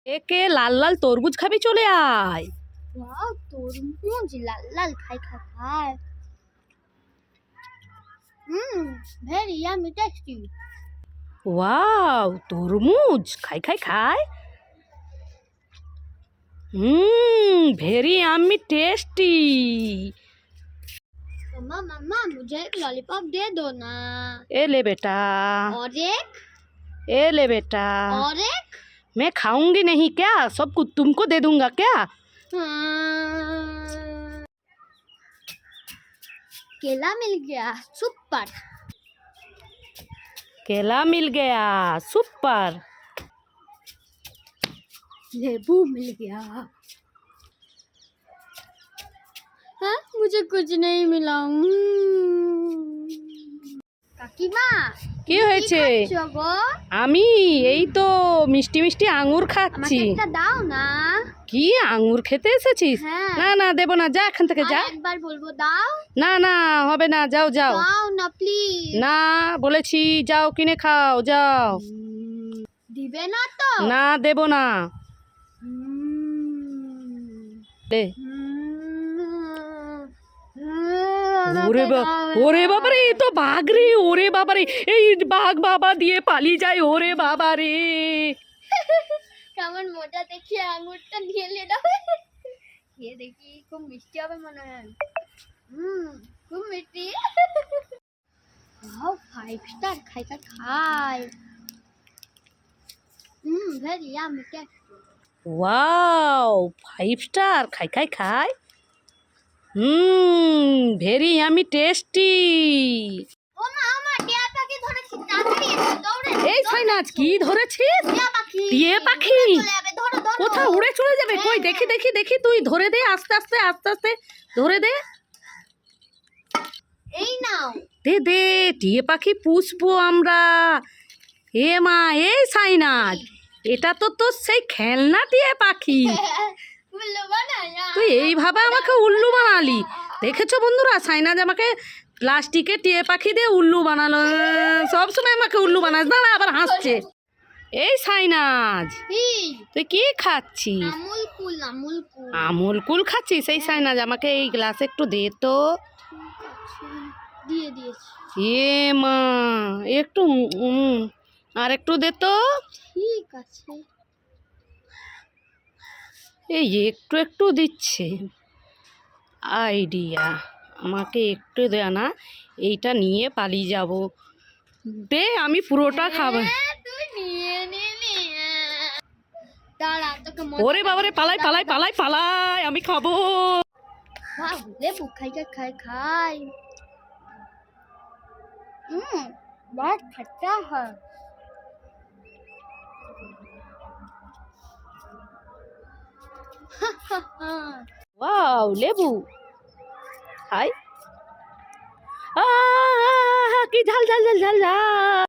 একে লাল লাল তরমুজ খাবি, চলে আয়। ওয়াও, তরমুজ লাল লাল খাই খাই খাই। Very yummy tasty. ওয়াও, তরমুজ খাই খাই খাই। ভেরি यामी टेस्टी। मम्मा मम्मा मुझे एक लॉलीपॉप दे दो ना। ए ले बेटा, और एक, ए ले बेटा। और एक। मैं खाऊंगी नहीं क्या, सब कुछ तुमको दे दूंगा क्या? केला मिल गया, सुपर। केला मिल गया, सुपर। नींबू मिल गया। हाँ, मुझे कुछ नहीं मिला। কাকিমা কি হয়েছে? আমি এই তো মিষ্টি মিষ্টি আঙ্গুর খাচ্ছি। আমাকে একটা দাও না। কি আঙ্গুর খেতে এসেছিস? হ্যাঁ। না না, দেব না, যা এখান থেকে, যা। একবার বলবো দাও। না না, হবে না, যাও যাও। দাও না প্লিজ। না বলেছি, যাও কিনে খাও, যাও। দিবে না তো? না, দেব না। দে। ওরে বাবারে, এই তো বাঘ রে। ওরে বাবারে, এই বাঘ বাবা দিয়ে পালিয়ে যায়। ওরে বাবারে, কেমন মজা, দেখি আঙুরটা নিয়ে এলাম। খেয়ে দেখি, খুব মিষ্টি হবে মনে হয়। খুব মিষ্টি। ওয়াও, 5 স্টার খাই খাই খাই। Very yummy tasty. Wow, 5 star খাই খাই খাই। ভেরি यामी টেস্টি। ও মা, আমার টিয়া পাখি ধরেছি, তাড়াতাড়ি এসো, দৌড়ে। এই ছাইনাজ, কি ধরেছিস? টিয়া পাখি। টিয়া পাখি? চলে যাবে, ধরো ধরো। কোথাও উড়ে চলে যাবে? কই, দেখি দেখি দেখি, তুই ধরে দে, আস্তে আস্তে আস্তে আস্তে ধরে দে। এই নাও। দে দে, টিয়া পাখি পুষবো আমরা। এ মা, এই সাইনাজ, এটা তো তোর সেই খেলনা টিয়া পাখি। উল্লু বানায়া। তুই এইভাবে আমাকে উল্লু বানালি। দেখেছো বন্ধুরা, সাইনাজ আমাকে প্লাস্টিকের টিয়া পাখি দিয়ে উল্লু বানালো। সবসময় আমাকে উল্লু বানাস। দাঁড়া, আবার হাসছে। এই সাইনাজ, তুই কি খাচ্ছিস? আমুল কুল, আমুল কুল। আমুল কুল খাচ্ছিস? এই সাইনাজ, আমাকে এই গ্লাসে একটু দে তো। দিয়ে দিয়েছি। এ মা, একটু আর একটু দে তো। ঠিক আছে। এই একটু একটু দিচ্ছে। আইডিয়া, আমাকে একটু দে না, এইটা নিয়ে পালিয়ে যাব। দে, আমি পুরোটা খাবো। তুই নিয়ে নিলি। দাঁড়া, তোকে ওরে বাবারে, পালাই পালাই পালাই পালাই, আমি খাবো। বাহ, লেবু খাই খাই খাই খাই। बहुत खट्टा है। ওয়াও, লেবু খাই। কি ঝাল ঝাল ঝাল ঝাল ঝাল।